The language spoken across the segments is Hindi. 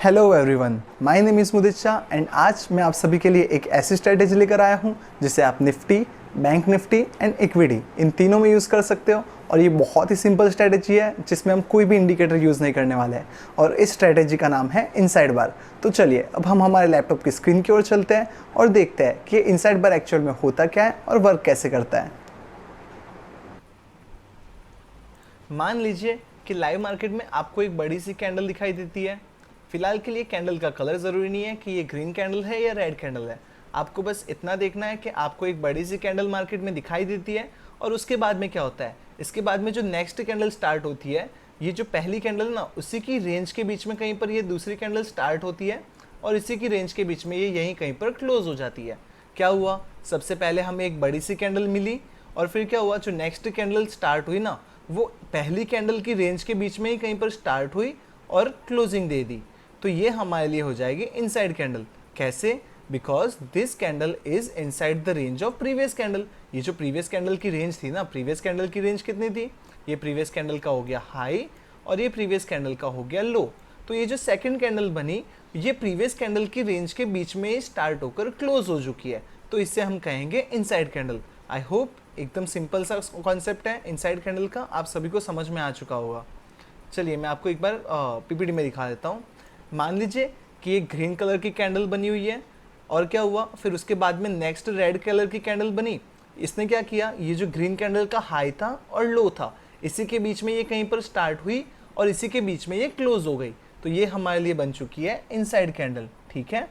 Hello everyone, my name is Mudit Shah and आज मैं आप सभी के लिए एक ऐसी स्ट्रैटेजी लेकर आया हूँ जिसे आप Nifty, bank Nifty and equity in तीनों में यूज़ कर सकते हो। और ये बहुत ही सिंपल स्ट्रैटेजी है जिसमें हम कोई भी इंडिकेटर यूज़ नहीं करने वाले हैं और इस स्ट्रैटेजी का नाम है इनसाइड बार। तो चलिए अब हम हमारे लैपटॉप की स्क्रीन की ओर चलते हैं और देखते हैं कि इनसाइड बार एक्चुअल में होता क्या है और वर्क कैसे करता है। मान लीजिए कि लाइव मार्केट में आपको एक बड़ी सी कैंडल दिखाई देती है। फिलहाल के लिए कैंडल का कलर ज़रूरी नहीं है कि ये ग्रीन कैंडल है या रेड कैंडल है। आपको बस इतना देखना है कि आपको एक बड़ी सी कैंडल मार्केट में दिखाई देती है और उसके बाद में क्या होता है, इसके बाद में जो नेक्स्ट कैंडल स्टार्ट होती है, ये जो पहली कैंडल ना उसी की रेंज के बीच में कहीं पर ये दूसरी कैंडल स्टार्ट होती है और इसी की रेंज के बीच में ये यहीं कहीं पर क्लोज हो जाती है। क्या हुआ, सबसे पहले हमें एक बड़ी सी कैंडल मिली और फिर क्या हुआ, जो नेक्स्ट कैंडल स्टार्ट हुई ना वो पहली कैंडल की रेंज के बीच में ही कहीं पर स्टार्ट हुई और क्लोजिंग दे दी। तो ये हमारे लिए हो जाएगी इनसाइड कैंडल। कैसे? Because this candle is inside the range of previous candle. ये जो प्रीवियस कैंडल की रेंज थी ना, प्रीवियस कैंडल की रेंज कितनी थी, ये प्रीवियस कैंडल का हो गया हाई और ये प्रीवियस कैंडल का हो गया लो। तो ये जो सेकंड कैंडल बनी ये प्रीवियस कैंडल की रेंज के बीच में स्टार्ट होकर क्लोज हो चुकी है, तो इससे हम कहेंगे इनसाइड कैंडल। आई होप एकदम सिंपल सा कॉन्सेप्ट है इनसाइड कैंडल का, आप सभी को समझ में आ चुका होगा। चलिए मैं आपको एक बार पीपीटी में दिखा देता हूँ। मान लीजिए कि ये ग्रीन कलर की कैंडल बनी हुई है और क्या हुआ, फिर उसके बाद में नेक्स्ट रेड कलर की कैंडल बनी। इसने क्या किया, ये जो ग्रीन कैंडल का हाई था और लो था इसी के बीच में ये कहीं पर स्टार्ट हुई और इसी के बीच में ये क्लोज हो गई, तो ये हमारे लिए बन चुकी है इनसाइड कैंडल। ठीक है,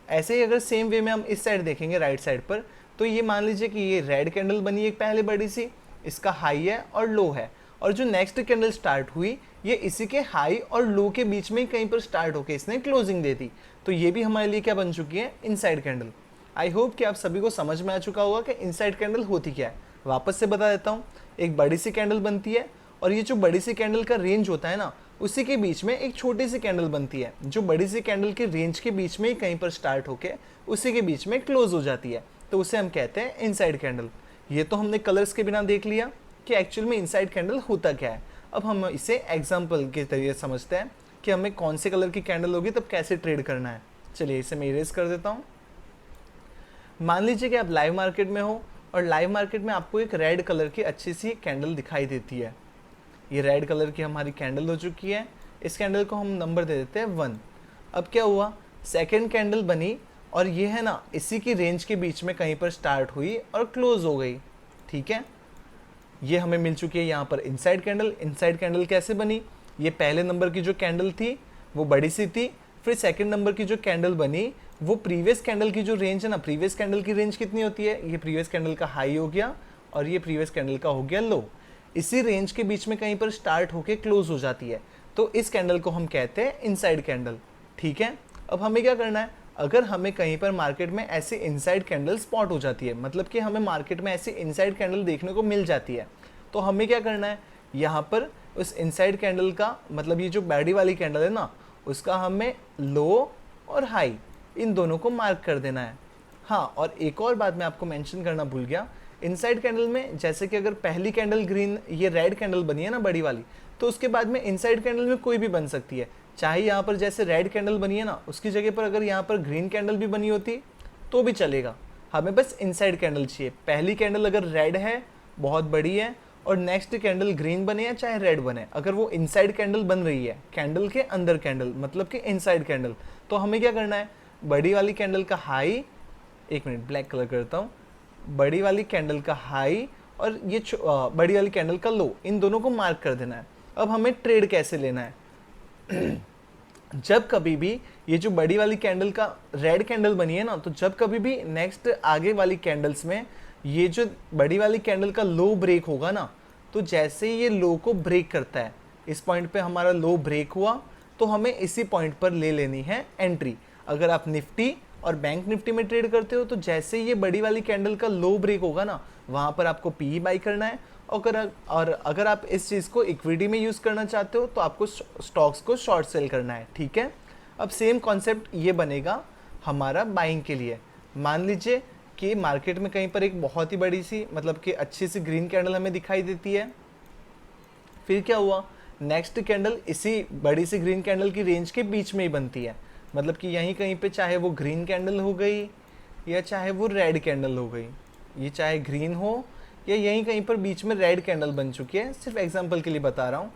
ऐसे ही अगर सेम वे में हम इस साइड देखेंगे राइट साइड पर, तो ये मान लीजिए कि ये रेड कैंडल बनी एक पहले बड़ी सी, इसका हाई है और लो है, और जो नेक्स्ट कैंडल स्टार्ट हुई ये इसी के हाई और लो के बीच में कहीं पर स्टार्ट होकर इसने क्लोजिंग दे दी, तो ये भी हमारे लिए क्या बन चुकी है, इनसाइड कैंडल। आई होप कि आप सभी को समझ में आ चुका होगा कि इनसाइड कैंडल होती क्या है। वापस से बता देता हूँ, एक बड़ी सी कैंडल बनती है और ये जो बड़ी सी कैंडल का रेंज होता है ना उसी के बीच में एक छोटी सी कैंडल बनती है जो बड़ी सी कैंडल के रेंज के बीच में ही कहीं पर स्टार्ट होके उसी के बीच में क्लोज हो जाती है, तो उसे हम कहते हैं इनसाइड कैंडल। ये तो हमने कलर्स के बिना देख लिया कि एक्चुअल में इनसाइड कैंडल होता क्या है। अब हम इसे एग्जाम्पल के तरीके समझते हैं कि हमें कौन से कलर की कैंडल होगी तब कैसे ट्रेड करना है। चलिए इसे मैं इरेज कर देता हूँ। मान लीजिए कि आप लाइव मार्केट में हो और लाइव मार्केट में आपको एक रेड कलर की अच्छी सी कैंडल दिखाई देती है। ये रेड कलर की हमारी कैंडल हो चुकी है, इस कैंडल को हम नंबर दे देते हैं 1। अब क्या हुआ, सेकेंड कैंडल बनी और ये है ना इसी की रेंज के बीच में कहीं पर स्टार्ट हुई और क्लोज हो गई। ठीक है, ये हमें मिल चुकी है यहाँ पर इनसाइड कैंडल। इनसाइड कैंडल कैसे बनी, ये पहले नंबर की जो कैंडल थी वो बड़ी सी थी, फिर सेकंड नंबर की जो कैंडल बनी वो प्रीवियस कैंडल की जो रेंज है ना, प्रीवियस कैंडल की रेंज कितनी होती है, ये प्रीवियस कैंडल का हाई हो गया और ये प्रीवियस कैंडल का हो गया लो, इसी रेंज के बीच में कहीं पर स्टार्ट होके क्लोज हो जाती है, तो इस कैंडल को हम कहते हैं इनसाइड कैंडल। ठीक है, अब हमें क्या करना है, अगर हमें कहीं पर मार्केट में ऐसी इनसाइड कैंडल स्पॉट हो जाती है, मतलब कि हमें मार्केट में ऐसी इनसाइड कैंडल देखने को मिल जाती है, तो हमें क्या करना है, यहाँ पर उस इनसाइड कैंडल का मतलब ये जो बड़ी वाली कैंडल है ना उसका हमें लो और हाई इन दोनों को मार्क कर देना है। हाँ, और एक और बात मैं आपको मेंशन करना भूल गया, इनसाइड कैंडल में जैसे कि अगर पहली कैंडल ग्रीन, ये रेड कैंडल बनी है ना बड़ी वाली, तो उसके बाद में इनसाइड कैंडल में कोई भी बन सकती है। चाहे यहाँ पर जैसे रेड कैंडल बनी है ना उसकी जगह पर अगर यहाँ पर ग्रीन कैंडल भी बनी होती तो भी चलेगा, हमें बस इनसाइड कैंडल चाहिए। पहली कैंडल अगर रेड है, बहुत बड़ी है, और नेक्स्ट कैंडल ग्रीन बने या चाहे रेड बने, अगर वो इनसाइड कैंडल बन रही है, कैंडल के अंदर कैंडल मतलब कि इनसाइड कैंडल, तो हमें क्या करना है, बड़ी वाली कैंडल का हाई, एक मिनट ब्लैक कलर करता हूँ, बड़ी वाली कैंडल का हाई और ये बड़ी वाली कैंडल का लो, इन दोनों को मार्क कर देना है। अब हमें ट्रेड कैसे लेना है जब कभी भी ये जो बड़ी वाली कैंडल का रेड कैंडल बनी है ना, तो जब कभी भी नेक्स्ट आगे वाली कैंडल्स में ये जो बड़ी वाली कैंडल का लो ब्रेक होगा ना, तो जैसे ही ये लो को ब्रेक करता है, इस पॉइंट पे हमारा लो ब्रेक हुआ तो हमें इसी पॉइंट पर ले लेनी है एंट्री। अगर आप निफ्टी और बैंक निफ्टी में ट्रेड करते हो तो जैसे ही ये बड़ी वाली कैंडल का लो ब्रेक होगा ना वहाँ पर आपको पीई बाई करना है, और अगर आप इस चीज़ को इक्विटी में यूज़ करना चाहते हो तो आपको स्टॉक्स को शॉर्ट सेल करना है। ठीक है, अब सेम कॉन्सेप्ट ये बनेगा हमारा बाइंग के लिए। मान लीजिए कि मार्केट में कहीं पर एक बहुत ही बड़ी सी मतलब कि अच्छी सी ग्रीन कैंडल हमें दिखाई देती है, फिर क्या हुआ, नेक्स्ट कैंडल इसी बड़ी सी ग्रीन कैंडल की रेंज के बीच में ही बनती है, मतलब कि यहीं कहीं पे चाहे वो ग्रीन कैंडल हो गई या चाहे वो रेड कैंडल हो गई, ये चाहे ग्रीन हो या यहीं कहीं पर बीच में रेड कैंडल बन चुकी है, सिर्फ एग्जांपल के लिए बता रहा हूँ,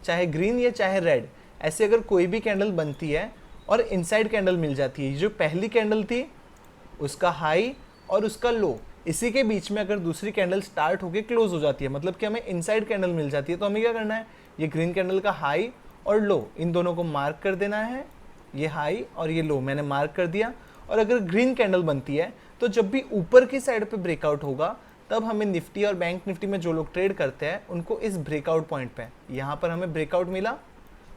चाहे ग्रीन या चाहे रेड, ऐसे अगर कोई भी कैंडल बनती है और इनसाइड कैंडल मिल जाती है, जो पहली कैंडल थी उसका हाई और उसका लो, इसी के बीच में अगर दूसरी कैंडल स्टार्ट होकर क्लोज हो जाती है, मतलब कि हमें इनसाइड कैंडल मिल जाती है, तो हमें क्या करना है, ये ग्रीन कैंडल का हाई और लो इन दोनों को मार्क कर देना है, ये हाई और ये लो मैंने मार्क कर दिया। और अगर ग्रीन कैंडल बनती है तो जब भी ऊपर की साइड पे ब्रेकआउट होगा, तब हमें निफ्टी और बैंक निफ्टी में जो लोग ट्रेड करते हैं उनको इस ब्रेकआउट पॉइंट पे, यहाँ पर हमें ब्रेकआउट मिला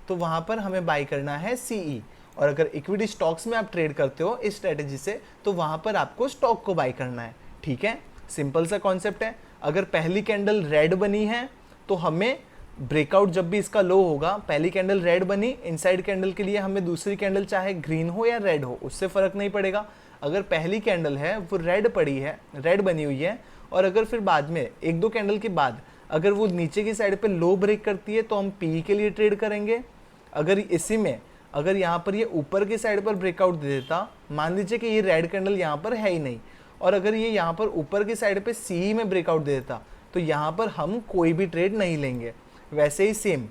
तो वहाँ पर हमें बाई करना है CE। और अगर इक्विटी स्टॉक्स में आप ट्रेड करते हो इस स्ट्रेटेजी से, तो वहाँ पर आपको स्टॉक को बाई करना है। ठीक है, सिंपल सा कॉन्सेप्ट है। अगर पहली कैंडल रेड बनी है तो हमें ब्रेकआउट जब भी इसका लो होगा, पहली कैंडल रेड बनी, इनसाइड कैंडल के लिए हमें दूसरी कैंडल चाहे ग्रीन हो या रेड हो उससे फ़र्क नहीं पड़ेगा। अगर पहली कैंडल है वो रेड पड़ी है, रेड बनी हुई है, और अगर फिर बाद में एक दो कैंडल के बाद अगर वो नीचे की साइड पे लो ब्रेक करती है तो हम PE के लिए ट्रेड करेंगे। अगर इसी में अगर यहाँ पर ये ऊपर की साइड पर ब्रेकआउट दे देता, मान लीजिए कि ये रेड कैंडल यहाँ पर है ही नहीं, और अगर ये यहाँ पर ऊपर की साइड पे CE में ब्रेकआउट दे देता, तो यहाँ पर हम कोई भी ट्रेड नहीं लेंगे। वैसे ही सेम,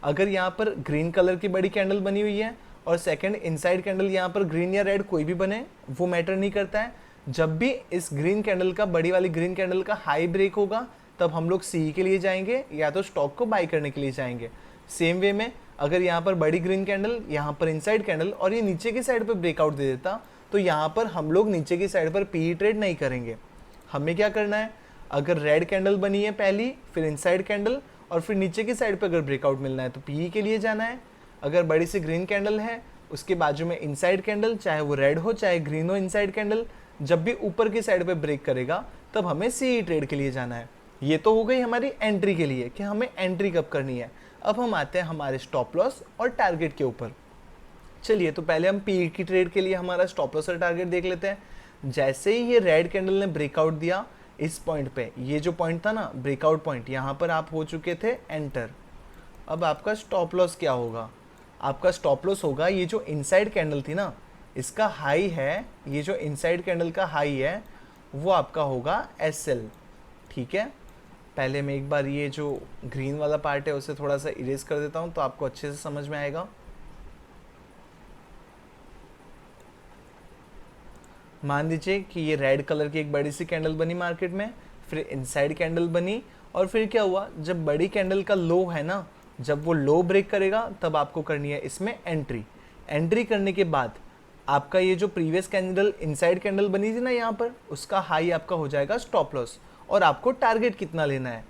अगर यहाँ पर ग्रीन कलर की बड़ी कैंडल बनी हुई है और सेकंड इनसाइड कैंडल यहाँ पर ग्रीन या रेड कोई भी बने, वो मैटर नहीं करता है, जब भी इस ग्रीन कैंडल का, बड़ी वाली ग्रीन कैंडल का हाई ब्रेक होगा, तब हम लोग CE के लिए जाएंगे या तो स्टॉक को बाई करने के लिए जाएंगे। सेम वे में अगर यहाँ पर बड़ी ग्रीन कैंडल, यहाँ पर इनसाइड कैंडल और ये नीचे की साइड पर ब्रेकआउट दे देता, तो यहाँ पर हम लोग नीचे की साइड पर PE ट्रेड नहीं करेंगे। हमें क्या करना है, अगर रेड कैंडल बनी है पहली, फिर इनसाइड कैंडल और फिर नीचे की साइड पर अगर ब्रेकआउट मिलना है तो PE के लिए जाना है। अगर बड़ी सी ग्रीन कैंडल है, उसके बाजू में इनसाइड कैंडल, चाहे वो रेड हो चाहे ग्रीन हो, इनसाइड कैंडल जब भी ऊपर की साइड पे ब्रेक करेगा तब हमें CE ट्रेड के लिए जाना है। ये तो हो गई हमारी एंट्री के लिए कि हमें एंट्री कब करनी है। अब हम आते हैं हमारे स्टॉप लॉस और टारगेट के ऊपर। चलिए, तो पहले हम PE की ट्रेड के लिए हमारा स्टॉप लॉस और टारगेट देख लेते हैं। जैसे ही ये रेड कैंडल ने ब्रेकआउट दिया इस पॉइंट पे, ये जो पॉइंट था ना ब्रेकआउट पॉइंट, यहाँ पर आप हो चुके थे एंटर। अब आपका स्टॉप लॉस क्या होगा, आपका स्टॉप लॉस होगा ये जो इनसाइड कैंडल थी ना, इसका हाई है, ये जो इनसाइड कैंडल का हाई है वो आपका होगा SL। ठीक है, पहले मैं एक बार ये जो ग्रीन वाला पार्ट है उसे थोड़ा सा इरेज कर देता हूँ तो आपको अच्छे से समझ में आएगा। मान लीजिए कि ये रेड कलर की एक बड़ी सी कैंडल बनी मार्केट में, फिर इनसाइड कैंडल बनी, और फिर क्या हुआ, जब बड़ी कैंडल का लो है ना, जब वो लो ब्रेक करेगा तब आपको करनी है इसमें एंट्री। एंट्री करने के बाद आपका ये जो प्रीवियस कैंडल इनसाइड कैंडल बनी थी ना यहाँ पर, उसका हाई आपका हो जाएगा स्टॉप लॉस। और आपको टारगेट कितना लेना है,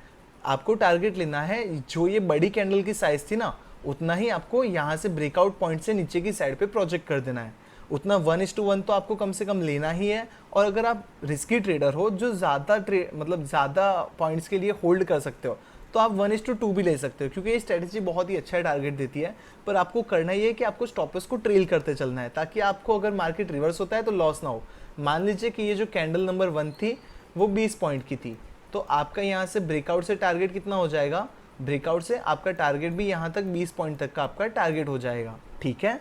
आपको टारगेट लेना है जो ये बड़ी कैंडल की साइज थी ना, उतना ही आपको यहाँ से ब्रेकआउट पॉइंट से नीचे की साइड पे प्रोजेक्ट कर देना है। उतना 1:1 तो आपको कम से कम लेना ही है। और अगर आप रिस्की ट्रेडर हो जो ज़्यादा मतलब ज़्यादा पॉइंट्स के लिए होल्ड कर सकते हो, तो आप 1:2 भी ले सकते हो, क्योंकि ये स्ट्रेटेजी बहुत ही अच्छा टारगेट देती है। पर आपको करना ये है कि आपको स्टॉप लॉस को ट्रेल करते चलना है, ताकि आपको अगर मार्केट रिवर्स होता है तो लॉस ना हो। मान लीजिए कि ये जो कैंडल नंबर 1 थी वो 20 पॉइंट की थी, तो आपका यहाँ से ब्रेकआउट से टारगेट कितना हो जाएगा, ब्रेकआउट से आपका टारगेट भी यहाँ तक 20 पॉइंट तक का आपका टारगेट हो जाएगा। ठीक है,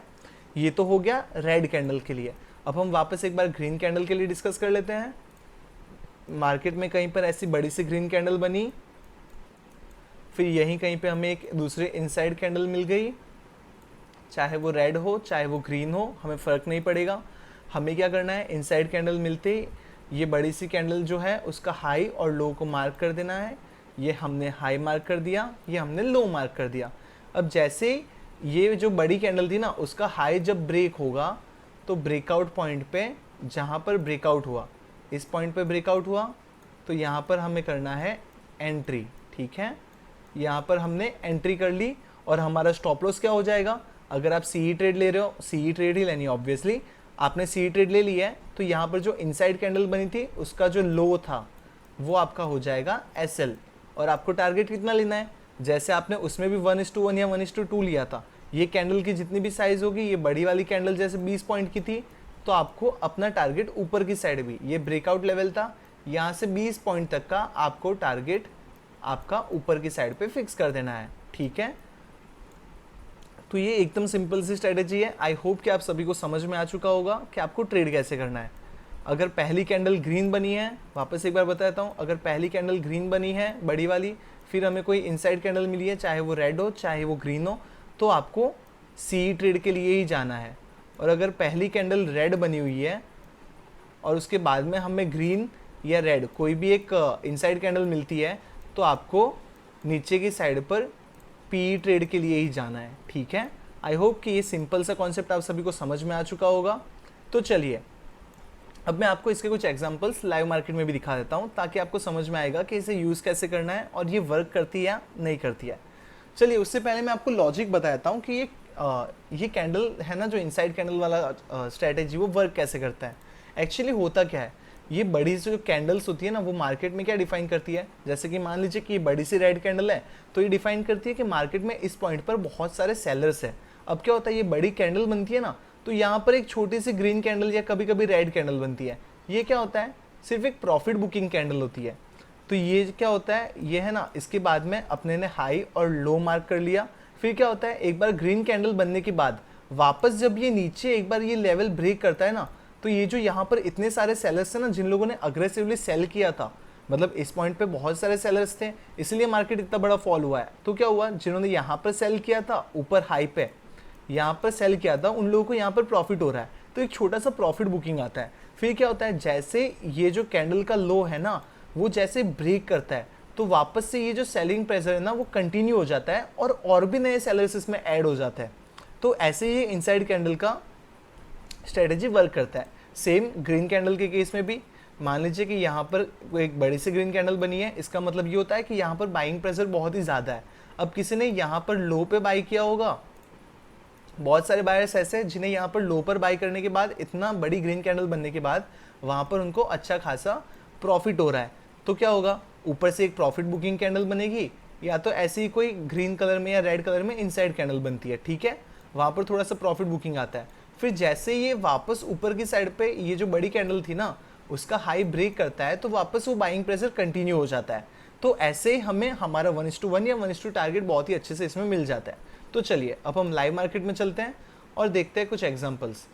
ये तो हो गया रेड कैंडल के लिए। अब हम वापस एक बार ग्रीन कैंडल के लिए डिस्कस कर लेते हैं। मार्केट में कहीं पर ऐसी बड़ी सी ग्रीन कैंडल बनी, फिर यहीं कहीं पे हमें एक दूसरे इनसाइड कैंडल मिल गई, चाहे वो रेड हो चाहे वो ग्रीन हो, हमें फ़र्क नहीं पड़ेगा। हमें क्या करना है, इनसाइड कैंडल मिलते ही ये बड़ी सी कैंडल जो है उसका हाई और लो को मार्क कर देना है। ये हमने हाई मार्क कर दिया, ये हमने लो मार्क कर दिया। अब जैसे ये जो बड़ी कैंडल थी ना, उसका हाई जब ब्रेक होगा तो ब्रेकआउट पॉइंट पे, जहाँ पर ब्रेकआउट हुआ, इस पॉइंट पे ब्रेकआउट हुआ, तो यहाँ पर हमें करना है एंट्री। ठीक है, यहाँ पर हमने एंट्री कर ली और हमारा स्टॉप लॉस क्या हो जाएगा। अगर आप CE ट्रेड ले रहे हो, CE ट्रेड ही लेनी है ऑब्वियसली, आपने CE ट्रेड ले लिया है, तो यहाँ पर जो इनसाइड कैंडल बनी थी उसका जो लो था वो आपका हो जाएगा SL। और आपको टारगेट कितना लेना है, जैसे आपने उसमें भी 1:1 या 1:2 लिया था, ये कैंडल की जितनी भी साइज़ होगी, ये बड़ी वाली कैंडल जैसे 20 पॉइंट की थी, तो आपको अपना टारगेट ऊपर की साइड भी, ये ब्रेकआउट लेवल था, यहाँ से 20 पॉइंट तक का आपको टारगेट आपका ऊपर की साइड पे फिक्स कर देना है। ठीक है, तो ये एकदम सिंपल सी स्ट्रेटेजी है। आई होप कि आप सभी को समझ में आ चुका होगा कि आपको ट्रेड कैसे करना है। अगर पहली कैंडल ग्रीन बनी है, वापस एक बार बताता हूँ, अगर पहली कैंडल ग्रीन बनी है बड़ी वाली, फिर हमें कोई इनसाइड कैंडल मिली है, चाहे वो रेड हो चाहे वो ग्रीन हो, तो आपको सी ट्रेड के लिए ही जाना है। और अगर पहली कैंडल रेड बनी हुई है और उसके बाद में हमें ग्रीन या रेड कोई भी एक इनसाइड कैंडल मिलती है, तो आपको नीचे की साइड पर पी ट्रेड के लिए ही जाना है। ठीक है, आई होप कि ये सिंपल सा कॉन्सेप्ट आप सभी को समझ में आ चुका होगा। तो चलिए अब मैं आपको इसके कुछ एग्जांपल्स लाइव मार्केट में भी दिखा देता हूँ, ताकि आपको समझ में आएगा कि इसे यूज़ कैसे करना है और ये वर्क करती है या नहीं करती है। चलिए उससे पहले मैं आपको लॉजिक बताता हूँ कि ये कैंडल है ना, जो इनसाइड कैंडल वाला स्ट्रैटेजी, वो वर्क कैसे करता है। एक्चुअली होता क्या है, ये बड़ी सी जो कैंडल्स होती है ना, वो मार्केट में क्या डिफाइन करती है। जैसे कि मान लीजिए कि ये बड़ी सी रेड कैंडल है, तो ये डिफाइन करती है कि मार्केट में इस पॉइंट पर बहुत सारे सेलर्स है। अब क्या होता है, ये बड़ी कैंडल बनती है ना, तो यहाँ पर एक छोटी सी ग्रीन कैंडल या कभी कभी रेड कैंडल बनती है। ये क्या होता है, सिर्फ एक प्रॉफिट बुकिंग कैंडल होती है। तो ये क्या होता है, ये है ना, इसके बाद में अपने ने हाई और लो मार्क कर लिया। फिर क्या होता है, एक बार ग्रीन कैंडल बनने के बाद वापस जब ये नीचे एक बार ये लेवल ब्रेक करता है ना, तो ये जो यहाँ पर इतने सारे सेलर्स थे ना, जिन लोगों ने अग्रेसिवली सेल किया था, मतलब इस पॉइंट पे बहुत सारे सेलर्स थे, इसलिए मार्केट इतना बड़ा फॉल हुआ है। तो क्या हुआ, जिन्होंने यहाँ पर सेल किया था ऊपर हाई पे, यहाँ पर सेल किया था, उन लोगों को यहाँ पर प्रॉफिट हो रहा है, तो एक छोटा सा प्रॉफिट बुकिंग आता है। फिर क्या होता है, जैसे ये जो कैंडल का लो है ना, वो जैसे ब्रेक करता है, तो वापस से ये जो सेलिंग प्रेशर है ना, वो कंटिन्यू हो जाता है और भी नए सेलर्स इसमें ऐड हो जाते हैं। तो ऐसे ही इनसाइड कैंडल का स्ट्रेटेजी वर्क करता है। सेम ग्रीन कैंडल के केस में भी मान लीजिए कि यहाँ पर एक बड़ी सी ग्रीन कैंडल बनी है, इसका मतलब ये होता है कि यहाँ पर बाइंग प्रेशर बहुत ही ज़्यादा है। अब किसी ने यहाँ पर लो पे बाई किया होगा, बहुत सारे बायर्स ऐसे हैं जिन्हें यहाँ पर लो पर बाई करने के बाद, इतना बड़ी ग्रीन कैंडल बनने के बाद वहाँ पर उनको अच्छा खासा प्रॉफिट हो रहा है। तो क्या होगा, ऊपर से एक प्रॉफिट बुकिंग कैंडल बनेगी, या तो ऐसी ही कोई ग्रीन कलर में या रेड कलर में इनसाइड कैंडल बनती है। ठीक है, वहाँ पर थोड़ा सा प्रॉफिट बुकिंग आता है। फिर जैसे ये वापस ऊपर की साइड पे ये जो बड़ी कैंडल थी ना, उसका हाई ब्रेक करता है, तो वापस वो बाइंग प्रेशर कंटिन्यू हो जाता है। तो ऐसे हमें हमारा 1:1 या 1:2 टारगेट बहुत ही अच्छे से इसमें मिल जाता है। तो चलिए अब हम लाइव मार्केट में चलते हैं और देखते हैं कुछ एग्जांपल्स।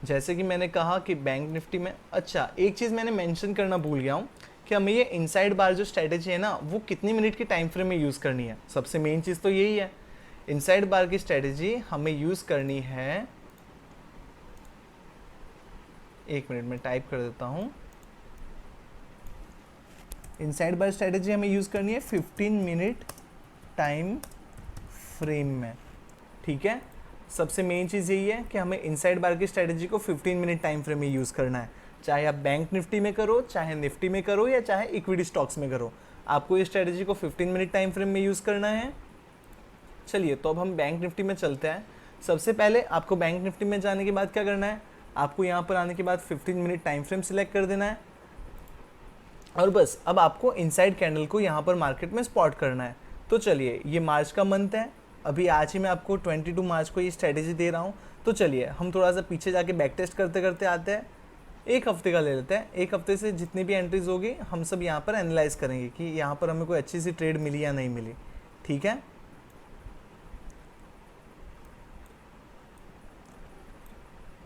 जैसे कि मैंने कहा कि बैंक निफ्टी में, अच्छा एक चीज़ मैंने मेंशन करना भूल गया हूँ कि हमें ये इनसाइड बार जो स्ट्रेटेजी है ना, वो कितनी मिनट की टाइम फ्रेम में यूज़ करनी है। सबसे मेन चीज़ तो यही है, इनसाइड बार की स्ट्रेटेजी हमें यूज़ करनी है, एक मिनट में टाइप कर देता हूँ। इनसाइड बार स्ट्रेटेजी हमें यूज़ करनी है 15 मिनट टाइम फ्रेम में। ठीक है, सबसे मेन चीज़ यही है कि हमें इनसाइड बार की स्ट्रेटेजी को 15 मिनट टाइम फ्रेम में यूज़ करना है। चाहे आप बैंक निफ्टी में करो, चाहे निफ्टी में करो, या चाहे इक्विटी स्टॉक्स में करो, आपको ये स्ट्रेटेजी को 15 मिनट टाइम फ्रेम में यूज़ करना है। चलिए तो अब हम बैंक निफ्टी में चलते हैं। सबसे पहले आपको बैंक निफ्टी में जाने के बाद क्या करना है, आपको यहाँ पर आने के बाद 15 मिनट टाइम फ्रेम सिलेक्ट कर देना है, और बस अब आपको इनसाइड कैंडल को यहाँ पर मार्केट में स्पॉट करना है। तो चलिए, ये मार्च का मंथ है, अभी आज ही मैं आपको 22 मार्च को ये स्ट्रेटेजी दे रहा हूँ। तो चलिए हम थोड़ा सा पीछे जाके बैक टेस्ट करते करते आते हैं। एक हफ्ते का ले लेते हैं, एक हफ्ते से जितनी भी एंट्रीज होगी हम सब यहाँ पर एनालाइज करेंगे कि यहाँ पर हमें कोई अच्छी सी ट्रेड मिली या नहीं मिली। ठीक है,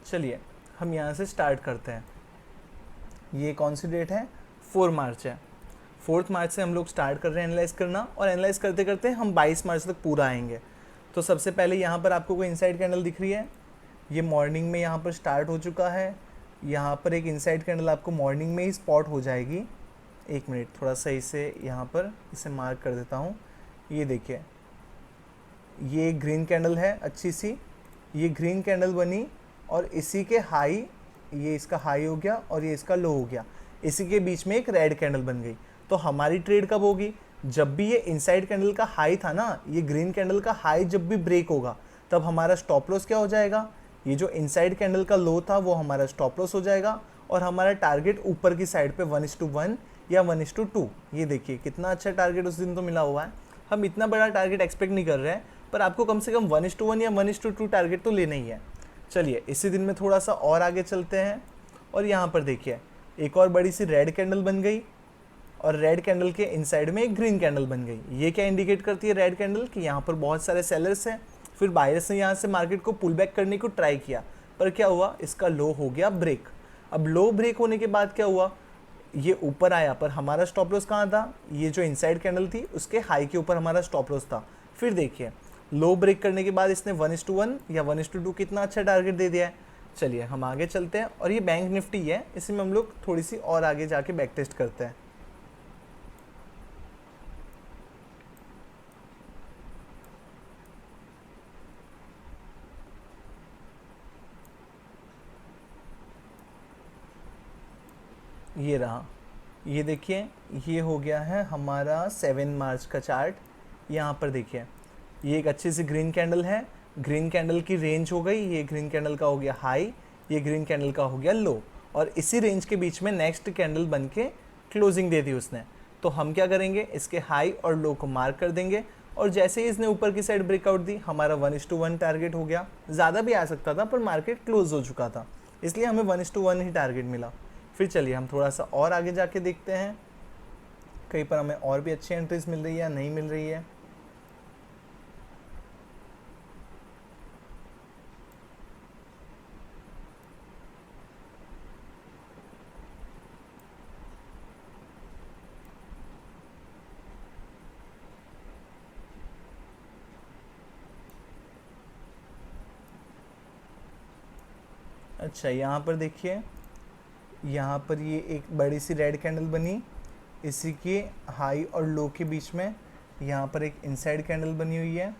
चलिए हम यहाँ से स्टार्ट करते हैं। ये कौन सी डेट है, 4 मार्च है। 4 मार्च से हम लोग स्टार्ट कर रहे हैं एनालाइज करना, और एनालाइज करते करते हम 22 मार्च तक पूरा आएंगे। तो सबसे पहले यहाँ पर आपको कोई इनसाइड कैंडल दिख रही है, ये मॉर्निंग में यहाँ पर स्टार्ट हो चुका है। यहाँ पर एक इनसाइड कैंडल आपको मॉर्निंग में ही स्पॉट हो जाएगी। एक मिनट, थोड़ा सा इसे यहाँ पर इसे मार्क कर देता हूँ। ये देखिए, ये एक ग्रीन कैंडल है अच्छी सी, ये ग्रीन कैंडल बनी और इसी के हाई, ये इसका हाई हो गया और ये इसका लो हो गया, इसी के बीच में एक रेड कैंडल बन गई। तो हमारी ट्रेड कब होगी, जब भी ये इनसाइड कैंडल का हाई था ना, ये ग्रीन कैंडल का हाई जब भी ब्रेक होगा, तब हमारा स्टॉप लॉस क्या हो जाएगा, ये जो इनसाइड कैंडल का लो था वो हमारा स्टॉप लॉस हो जाएगा, और हमारा टारगेट ऊपर की साइड पे 1:1 या 1:2। ये देखिए कितना अच्छा टारगेट उस दिन तो मिला हुआ है। हम इतना बड़ा टारगेट एक्सपेक्ट नहीं कर रहे हैं, पर आपको कम से कम 1:1 या 1:2 टारगेट तो लेना ही है। चलिए इसी दिन में थोड़ा सा और आगे चलते हैं, और यहाँ पर देखिए एक और बड़ी सी रेड कैंडल बन गई, और रेड कैंडल के इनसाइड में एक ग्रीन कैंडल बन गई। ये क्या इंडिकेट करती है रेड कैंडल कि यहाँ पर बहुत सारे सेलर्स हैं। फिर बायर्स ने यहाँ से मार्केट को पुल बैक करने को ट्राई किया, पर क्या हुआ, इसका लो हो गया ब्रेक। अब लो ब्रेक होने के बाद क्या हुआ, ये ऊपर आया, पर हमारा स्टॉप लॉस कहाँ था, ये जो इनसाइड कैंडल थी उसके हाई के ऊपर हमारा स्टॉप लॉस था। फिर देखिए लो ब्रेक करने के बाद इसने 1:1 या 1:2 कितना अच्छा टारगेट दे दिया है। चलिए हम आगे चलते हैं, और ये बैंक निफ्टी है, इसी में हम लोग थोड़ी सी और आगे जाके बैक टेस्ट करते हैं। ये रहा, ये देखिए ये हो गया है हमारा 7 मार्च का चार्ट। यहाँ पर देखिए ये एक अच्छी सी ग्रीन कैंडल है, ग्रीन कैंडल की रेंज हो गई, ये ग्रीन कैंडल का हो गया हाई, ये ग्रीन कैंडल का हो गया लो, और इसी रेंज के बीच में नेक्स्ट कैंडल बन के क्लोजिंग दे दी उसने। तो हम क्या करेंगे, इसके हाई और लो को मार्क कर देंगे, और जैसे ही इसने ऊपर की साइड ब्रेकआउट दी, हमारा 1:1 टारगेट हो गया। ज़्यादा भी आ सकता था पर मार्केट क्लोज हो चुका था, इसलिए हमें 1:1 ही टारगेट मिला। फिर चलिए हम थोड़ा सा और आगे जाके देखते हैं कहीं पर हमें और भी अच्छी एंट्रीज मिल रही है या नहीं मिल रही है। अच्छा यहाँ पर देखिए, यहाँ पर ये एक बड़ी सी रेड कैंडल बनी, इसी के हाई और लो के बीच में यहाँ पर एक इनसाइड कैंडल बनी हुई है।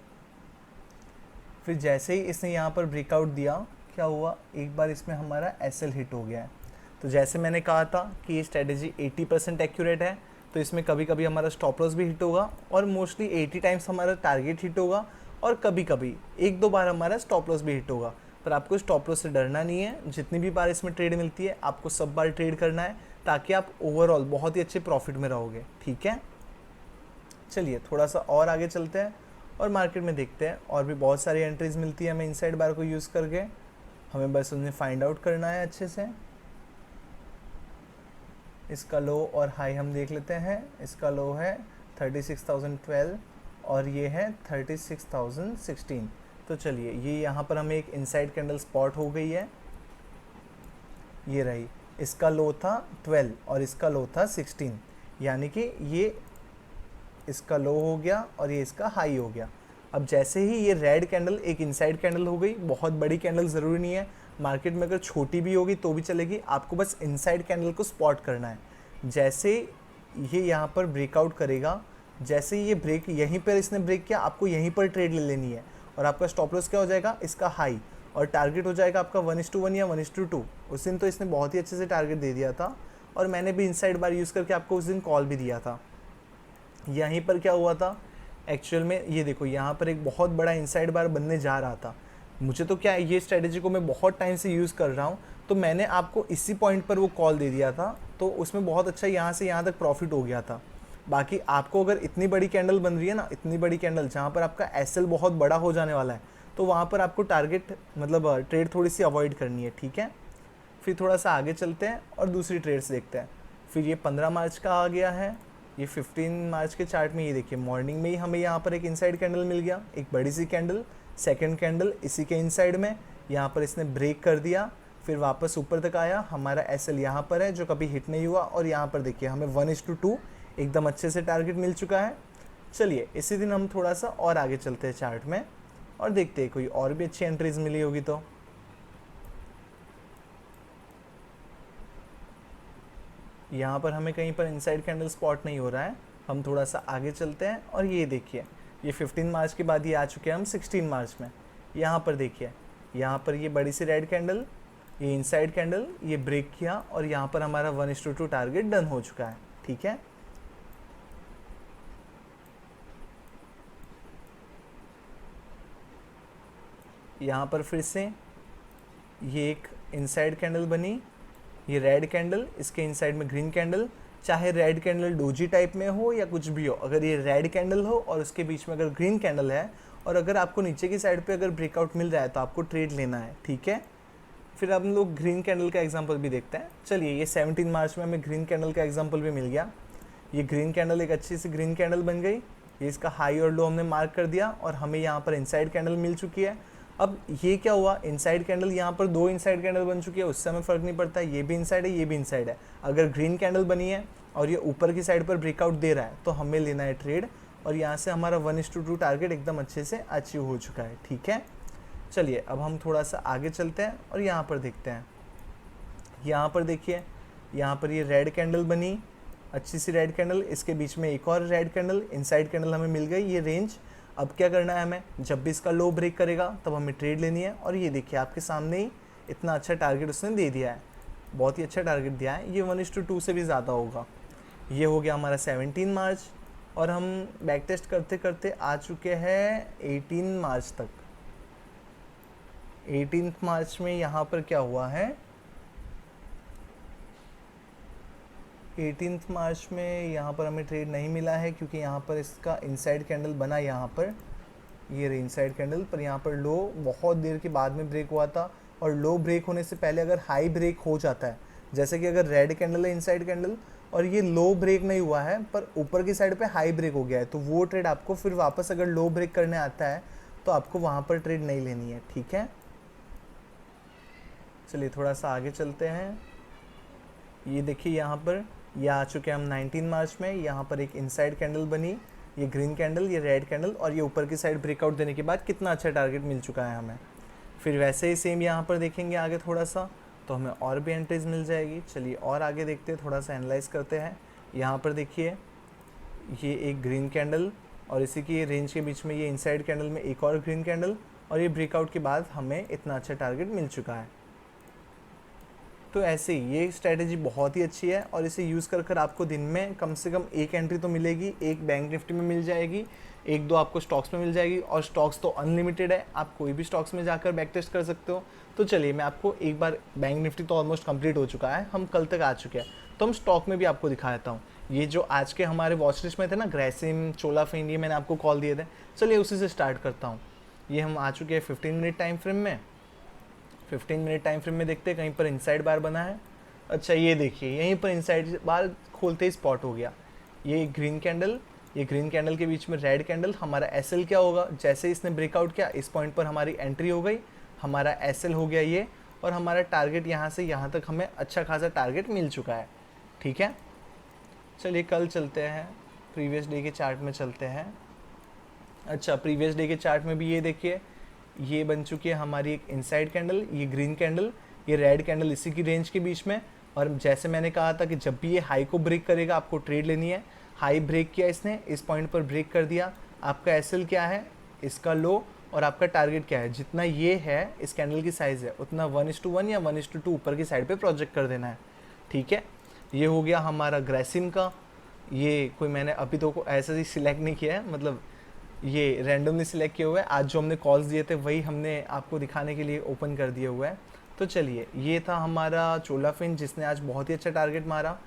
फिर जैसे ही इसने यहाँ पर ब्रेकआउट दिया, क्या हुआ, एक बार इसमें हमारा एसएल हिट हो गया है। तो जैसे मैंने कहा था कि ये स्ट्रेटेजी 80% एक्यूरेट है, तो इसमें कभी कभी हमारा स्टॉप लॉस भी हिट होगा, और मोस्टली 80 टाइम्स हमारा टारगेट हिट होगा, और कभी कभी 1-2 बार हमारा स्टॉप लॉस भी हिट होगा। पर आपको स्टॉप लॉस से डरना नहीं है, जितनी भी बार इसमें ट्रेड मिलती है आपको सब बार ट्रेड करना है, ताकि आप ओवरऑल बहुत ही अच्छे प्रॉफिट में रहोगे, ठीक है। चलिए थोड़ा सा और आगे चलते हैं और मार्केट में देखते हैं, और भी बहुत सारी एंट्रीज मिलती है हमें इनसाइड बार को यूज़ करके। हमें बस उन्हें फाइंड आउट करना है अच्छे से। इसका लो और हाई हम देख लेते हैं। इसका लो है 36,012 और ये है 36,016। तो चलिए ये यहाँ पर हमें एक इनसाइड कैंडल स्पॉट हो गई है, ये रही। इसका लो था 12 और इसका लो था 16, यानी कि ये इसका लो हो गया और ये इसका हाई हो गया। अब जैसे ही ये रेड कैंडल एक इनसाइड कैंडल हो गई, बहुत बड़ी कैंडल ज़रूरी नहीं है, मार्केट में अगर छोटी भी होगी तो भी चलेगी, आपको बस इनसाइड कैंडल को स्पॉट करना है। जैसे ये यहाँ पर ब्रेकआउट करेगा, जैसे ये ब्रेक यहीं पर इसने ब्रेक किया, आपको यहीं पर ट्रेड ले लेनी है, और आपका स्टॉप लॉस क्या हो जाएगा, इसका हाई, और टारगेट हो जाएगा आपका 1:1 या 1:2। उस दिन तो इसने बहुत ही अच्छे से टारगेट दे दिया था, और मैंने भी इनसाइड बार यूज़ करके आपको उस दिन कॉल भी दिया था। यहीं पर क्या हुआ था एक्चुअल में, ये देखो यहाँ पर एक बहुत बड़ा इनसाइड बार बनने जा रहा था। मुझे तो क्या, ये स्ट्रेटेजी को मैं बहुत टाइम से यूज़ कर रहा हूँ, तो मैंने आपको इसी पॉइंट पर वो कॉल दे दिया था, तो उसमें बहुत अच्छा यहाँ से यहाँ तक प्रॉफिट हो गया था। बाकी आपको अगर इतनी बड़ी कैंडल बन रही है ना, इतनी बड़ी कैंडल जहाँ पर आपका एसएल बहुत बड़ा हो जाने वाला है, तो वहाँ पर आपको टारगेट मतलब ट्रेड थोड़ी सी अवॉइड करनी है, ठीक है। फिर थोड़ा सा आगे चलते हैं और दूसरी ट्रेड्स देखते हैं। फिर ये 15 मार्च का आ गया है, ये 15 मार्च के चार्ट में ये देखिए मॉर्निंग में ही हमें यहाँ पर एक इनसाइड कैंडल मिल गया, एक बड़ी सी कैंडल, सेकंड कैंडल इसी के इनसाइड में, यहाँ पर इसने ब्रेक कर दिया, फिर वापस ऊपर तक आया, हमारा एसएल यहाँ पर है जो कभी हिट नहीं हुआ, और यहाँ पर देखिए हमें 1:2 एकदम अच्छे से टारगेट मिल चुका है। चलिए इसी दिन हम थोड़ा सा और आगे चलते हैं चार्ट में और देखते हैं कोई और भी अच्छी एंट्रीज मिली होगी। तो यहाँ पर हमें कहीं पर इनसाइड कैंडल स्पॉट नहीं हो रहा है, हम थोड़ा सा आगे चलते हैं, और ये देखिए ये 15 मार्च के बाद ये आ चुके हैं हम 16 मार्च में। यहाँ पर देखिए, यहाँ पर ये बड़ी सी रेड कैंडल, ये इनसाइड कैंडल, ये ब्रेक किया, और यहाँ पर हमारा 1:2 टारगेट डन हो चुका है, ठीक है। यहाँ पर फिर से ये एक इनसाइड कैंडल बनी, ये रेड कैंडल, इसके इनसाइड में ग्रीन कैंडल, चाहे रेड कैंडल डोजी टाइप में हो या कुछ भी हो, अगर ये रेड कैंडल हो और उसके बीच में अगर ग्रीन कैंडल है, और अगर आपको नीचे की साइड पे अगर ब्रेकआउट मिल रहा है तो आपको ट्रेड लेना है, ठीक है। फिर हम लोग ग्रीन कैंडल का एग्जांपल भी देखते हैं। चलिए ये 17 मार्च में हमें ग्रीन कैंडल का एग्जांपल भी मिल गया। ये ग्रीन कैंडल एक अच्छी सी ग्रीन कैंडल बन गई, ये इसका हाई और लो हमने मार्क कर दिया और हमें यहाँ पर इनसाइड कैंडल मिल चुकी है। अब ये क्या हुआ, इनसाइड कैंडल, यहाँ पर 2 इनसाइड कैंडल बन चुकी है, उससे हमें फ़र्क नहीं पड़ता, ये भी इनसाइड है ये भी इनसाइड है। अगर ग्रीन कैंडल बनी है और ये ऊपर की साइड पर ब्रेकआउट दे रहा है तो हमें लेना है ट्रेड, और यहाँ से हमारा 1:2 टारगेट एकदम अच्छे से अचीव हो चुका है। ठीक है, चलिए अब हम थोड़ा सा आगे चलते हैं और यहाँ पर देखते हैं। यहाँ पर देखिए, यहाँ पर ये रेड कैंडल बनी, अच्छी सी रेड कैंडल, इसके बीच में एक और रेड कैंडल, इनसाइड कैंडल हमें मिल गई, ये रेंज। अब क्या करना है हमें, जब भी इसका लो ब्रेक करेगा तब हमें ट्रेड लेनी है। और ये देखिए आपके सामने ही इतना अच्छा टारगेट उसने दे दिया है, बहुत ही अच्छा टारगेट दिया है, ये 1:2 से भी ज़्यादा होगा। ये हो गया हमारा 17 मार्च और हम बैक टेस्ट करते करते आ चुके हैं 18 मार्च तक। 18 मार्च में यहाँ पर क्या हुआ है, 18 मार्च में यहाँ पर हमें ट्रेड नहीं मिला है क्योंकि यहाँ पर इसका इनसाइड कैंडल बना, यहाँ पर ये रही इनसाइड कैंडल, पर यहाँ पर लो बहुत देर के बाद में ब्रेक हुआ था। और लो ब्रेक होने से पहले अगर हाई ब्रेक हो जाता है, जैसे कि अगर रेड कैंडल है इनसाइड कैंडल और ये लो ब्रेक नहीं हुआ है पर ऊपर की साइड पे हाई ब्रेक हो गया है, तो वो ट्रेड आपको फिर वापस अगर लो ब्रेक करने आता है तो आपको वहाँ पर ट्रेड नहीं लेनी है। ठीक है, चलिए थोड़ा सा आगे चलते हैं। ये देखिए यहाँ पर ये आ चुके हैं हम 19 मार्च में, यहाँ पर एक इनसाइड कैंडल बनी, ये ग्रीन कैंडल, ये रेड कैंडल, और ये ऊपर की साइड ब्रेकआउट देने के बाद कितना अच्छा टारगेट मिल चुका है हमें। फिर वैसे ही सेम यहाँ पर देखेंगे आगे थोड़ा सा तो हमें और भी एंट्रीज मिल जाएगी। चलिए और आगे देखते हैं, थोड़ा सा एनालाइज करते हैं। यहाँ पर देखिए ये एक ग्रीन कैंडल और इसी की रेंज के बीच में ये इनसाइड कैंडल में एक और ग्रीन कैंडल, और ये ब्रेकआउट के बाद हमें इतना अच्छा टारगेट मिल चुका है। तो ऐसे ही ये स्ट्रैटेजी बहुत ही अच्छी है और इसे यूज़ कर कर आपको दिन में कम से कम एक एंट्री तो मिलेगी, एक बैंक निफ्टी में मिल जाएगी, 1-2 आपको स्टॉक्स में मिल जाएगी, और स्टॉक्स तो अनलिमिटेड है, आप कोई भी स्टॉक्स में जाकर बैक टेस्ट कर सकते हो। तो चलिए मैं आपको एक बार, बैंक निफ्टी तो ऑलमोस्ट कंप्लीट हो चुका है, हम कल तक आ चुके हैं, तो हम स्टॉक में भी आपको दिखा देता हूँ। ये जो आज के हमारे वॉच लिस्ट में थे ना, ग्रेसिम, चोलाफिन, ये मैंने आपको कॉल दिए थे, चलिए उसी से स्टार्ट करता हूँ। ये हम आ चुके हैं 15 मिनट टाइम फ्रेम में। 15 मिनट टाइम फ्रेम में देखते हैं कहीं पर इनसाइड बार बना है। अच्छा ये देखिए यहीं पर इनसाइड बार खोलते ही स्पॉट हो गया, ये ग्रीन कैंडल, ये ग्रीन कैंडल के बीच में रेड कैंडल। हमारा एसएल क्या होगा, जैसे इसने ब्रेकआउट किया इस पॉइंट पर हमारी एंट्री हो गई, हमारा एसएल हो गया ये, और हमारा टारगेट यहाँ से यहाँ तक हमें अच्छा खासा टारगेट मिल चुका है। ठीक है, चलिए कल चलते हैं, प्रीवियस डे के चार्ट में चलते हैं। अच्छा प्रीवियस डे के चार्ट में भी ये देखिए ये बन चुकी है हमारी एक इनसाइड कैंडल, ये ग्रीन कैंडल, ये रेड कैंडल इसी की रेंज के बीच में। और जैसे मैंने कहा था कि जब भी ये हाई को ब्रेक करेगा आपको ट्रेड लेनी है। हाई ब्रेक किया इसने, इस पॉइंट पर ब्रेक कर दिया, आपका एसएल क्या है, इसका लो, और आपका टारगेट क्या है, जितना ये है इस कैंडल की साइज़ है उतना 1:1 या 1:2 ऊपर की साइड पे प्रोजेक्ट कर देना है। ठीक है, ये हो गया हमारा ग्रेसिम का। ये कोई मैंने अभी तो को ऐसा ही सिलेक्ट नहीं किया है, मतलब ये रैंडमली सिलेक्ट किया हुआ है, आज जो हमने कॉल्स दिए थे वही हमने आपको दिखाने के लिए ओपन कर दिया हुआ है। तो चलिए ये था हमारा चोलाफिन जिसने आज बहुत ही अच्छा टारगेट मारा।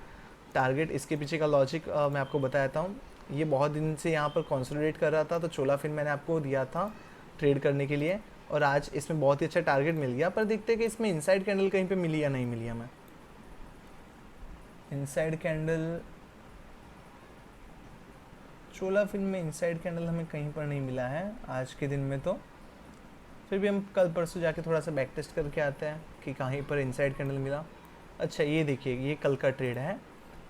टारगेट इसके पीछे का लॉजिक मैं आपको बताता हूँ। ये बहुत दिन से यहाँ पर कंसोलिडेट कर रहा था, तो चोलाफिन मैंने आपको दिया था ट्रेड करने के लिए, और आज इसमें बहुत ही अच्छा टारगेट मिल गया। पर देखते हैं कि इसमें इनसाइड कैंडल कहीं पे मिली या नहीं मिली हमें। इनसाइड कैंडल चोलाफिन में इनसाइड कैंडल हमें कहीं पर नहीं मिला है आज के दिन में, तो फिर भी हम कल परसों जाके थोड़ा सा बैक टेस्ट करके आते हैं कि कहीं पर इनसाइड कैंडल मिला। अच्छा ये देखिए ये कल का ट्रेड है,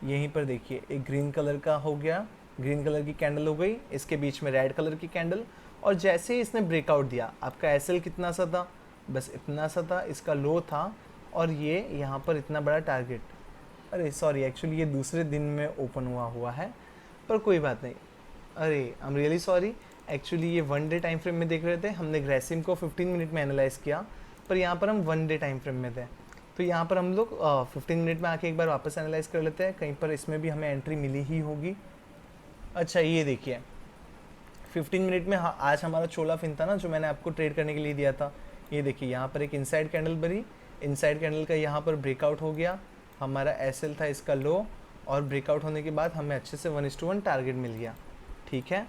यहीं पर देखिए एक ग्रीन कलर का हो गया, ग्रीन कलर की कैंडल हो गई, इसके बीच में रेड कलर की कैंडल, और जैसे ही इसने ब्रेकआउट दिया आपका एसएल कितना सा था, बस इतना सा था, इसका लो था, और ये यहाँ पर इतना बड़ा टारगेट, अरे सॉरी एक्चुअली ये दूसरे दिन में ओपन हुआ है, पर कोई बात नहीं, अरे I am really sorry, actually ये 1 डे टाइम फ्रेम में देख रहे थे, हमने ग्रेसिम को 15 मिनट में एनालाइज़ किया, पर यहाँ पर हम 1 डे टाइम फ्रेम में थे, तो यहाँ पर हम लोग 15 मिनट में आके एक बार वापस एनालाइज़ कर लेते हैं, कहीं पर इसमें भी हमें एंट्री मिली ही होगी। अच्छा ये देखिए 15 मिनट में आज हमारा चोलाफिन था ना जो मैंने आपको ट्रेड करने के लिए दिया था, ये देखिए यहाँ पर एक इनसाइड कैंडल बनी, इनसाइड कैंडल का यहाँ पर ब्रेकआउट हो गया, हमारा एसएल था इसका लो, और ब्रेकआउट होने के बाद हमें अच्छे से 1:1 टारगेट मिल गया। ठीक है,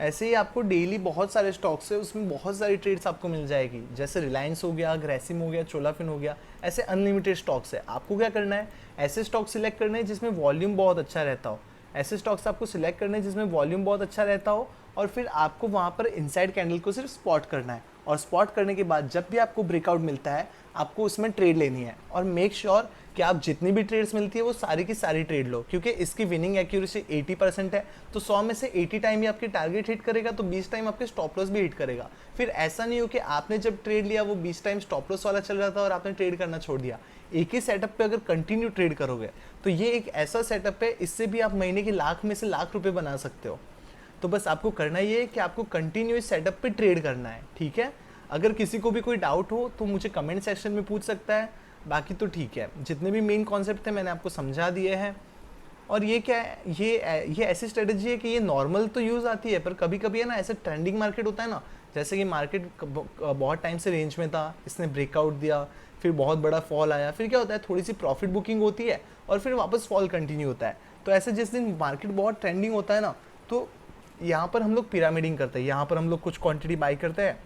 ऐसे ही आपको डेली बहुत सारे स्टॉक्स है, उसमें बहुत सारी ट्रेड्स आपको मिल जाएगी, जैसे रिलायंस हो गया, ग्रेसिम हो गया, चोलाफिन हो गया, ऐसे अनलिमिटेड स्टॉक्स है। आपको क्या करना है, ऐसे स्टॉक सिलेक्ट करने हैं जिसमें वॉल्यूम बहुत अच्छा रहता हो, ऐसे स्टॉक्स आपको सिलेक्ट करने हैं जिसमें वॉल्यूम बहुत अच्छा रहता हो, और फिर आपको वहाँ पर इनसाइड कैंडल को सिर्फ स्पॉट करना है, और स्पॉट करने के बाद जब भी आपको ब्रेकआउट मिलता है आपको उसमें ट्रेड लेनी है, और मेक श्योर कि आप जितनी भी ट्रेड्स मिलती है वो सारी की सारी ट्रेड लो, क्योंकि इसकी विनिंग एक्यूरेसी 80% है, तो 100 में से 80 टाइम ही आपकी टारगेट हिट करेगा, तो 20 टाइम आपके स्टॉप लॉस भी हिट करेगा। फिर ऐसा नहीं हो कि आपने जब ट्रेड लिया वो 20 टाइम स्टॉप लॉस वाला चल रहा था और आपने ट्रेड करना छोड़ दिया। एक ही सेटअप पे अगर कंटिन्यू ट्रेड करोगे तो ये एक ऐसा सेटअप है, इससे भी आप महीने के लाख में से लाख रुपए बना सकते हो। तो बस आपको करना ये है कि आपको कंटिन्यू इस सेटअप पे ट्रेड करना है, ठीक है। अगर किसी को भी कोई डाउट हो तो मुझे कमेंट सेक्शन में पूछ सकता है, बाकी तो ठीक है, जितने भी मेन कॉन्सेप्ट थे मैंने आपको समझा दिए हैं। और ये क्या है, ये ऐसी स्ट्रेटजी है कि ये नॉर्मल तो यूज़ आती है, पर कभी कभी है ना ऐसे ट्रेंडिंग मार्केट होता है ना, जैसे कि मार्केट बहुत टाइम से रेंज में था, इसने ब्रेकआउट दिया, फिर बहुत बड़ा फॉल आया, फिर क्या होता है थोड़ी सी प्रॉफिट बुकिंग होती है और फिर वापस फॉल कंटिन्यू होता है। तो ऐसे जिस दिन मार्केट बहुत ट्रेंडिंग होता है ना, तो यहाँ पर हम लोग पिरामिडिंग करते हैं, यहाँ पर हम लोग कुछ क्वांटिटी बाई करते हैं,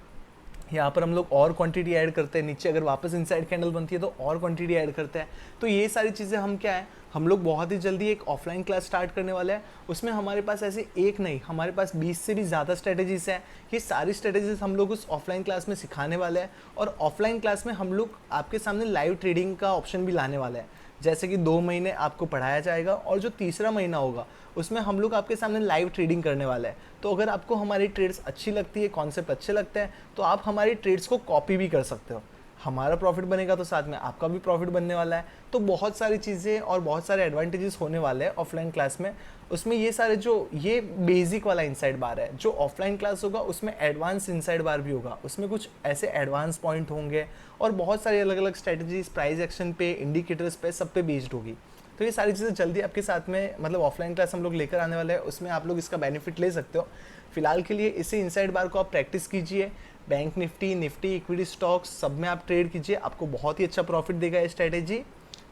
यहाँ पर हम लोग और क्वांटिटी ऐड करते हैं, नीचे अगर वापस इनसाइड कैंडल बनती है तो और क्वांटिटी ऐड करते हैं। तो ये सारी चीज़ें हम क्या है, हम लोग बहुत ही जल्दी एक ऑफलाइन क्लास स्टार्ट करने वाले हैं, उसमें हमारे पास ऐसे एक नहीं, हमारे पास 20 से भी ज़्यादा स्ट्रेटेजीज हैं। ये सारी स्ट्रेटेजीज हम लोग उस ऑफलाइन क्लास में सिखाने वाले हैं, और ऑफलाइन क्लास में हम लोग आपके सामने लाइव ट्रेडिंग का ऑप्शन भी लाने वाले हैं। जैसे कि 2 महीने आपको पढ़ाया जाएगा, और जो तीसरा महीना होगा उसमें हम लोग आपके सामने लाइव ट्रेडिंग करने वाले हैं। तो अगर आपको हमारी ट्रेड्स अच्छी लगती है, कॉन्सेप्ट अच्छे लगते हैं, तो आप हमारी ट्रेड्स को कॉपी भी कर सकते हो। हमारा प्रॉफिट बनेगा तो साथ में आपका भी प्रॉफिट बनने वाला है। तो बहुत सारी चीज़ें और बहुत सारे एडवांटेजेस होने वाले हैं ऑफलाइन क्लास में। उसमें ये सारे जो ये बेसिक वाला इनसाइड बार है, जो ऑफलाइन क्लास होगा उसमें एडवांस इनसाइड बार भी होगा, उसमें कुछ ऐसे एडवांस पॉइंट होंगे और बहुत सारी अलग अलग स्ट्रेटजीज प्राइस एक्शन पे, इंडिकेटर्स पे, सब पे बेस्ड होगी। तो ये सारी चीज़ें जल्दी आपके साथ में मतलब ऑफलाइन क्लास हम लोग लेकर आने वाले हैं, उसमें आप लोग इसका बेनिफिट ले सकते हो। फिलहाल के लिए इसी इनसाइड बार को आप प्रैक्टिस कीजिए, बैंक निफ्टी, इक्विटी स्टॉक्स सब में आप ट्रेड कीजिए, आपको बहुत ही अच्छा प्रॉफिट देगा ये स्ट्रैटेजी।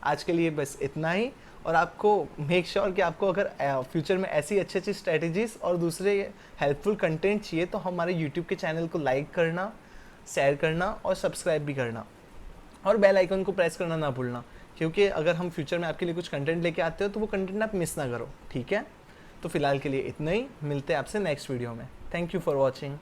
आज के लिए बस इतना ही, और आपको मेक श्योर कि आपको अगर फ्यूचर में ऐसी अच्छी अच्छी स्ट्रैटेजीज और दूसरे हेल्पफुल कंटेंट चाहिए तो हमारे यूट्यूब के चैनल को लाइक करना, शेयर करना और सब्सक्राइब भी करना, और बेल आइकन को प्रेस करना ना भूलना, क्योंकि अगर हम फ्यूचर में आपके लिए कुछ कंटेंट लेके आते हो तो वो कंटेंट आप मिस ना करो, ठीक है। तो फिलहाल के लिए इतना ही, मिलते हैं आपसे नेक्स्ट वीडियो में। Thank you for watching.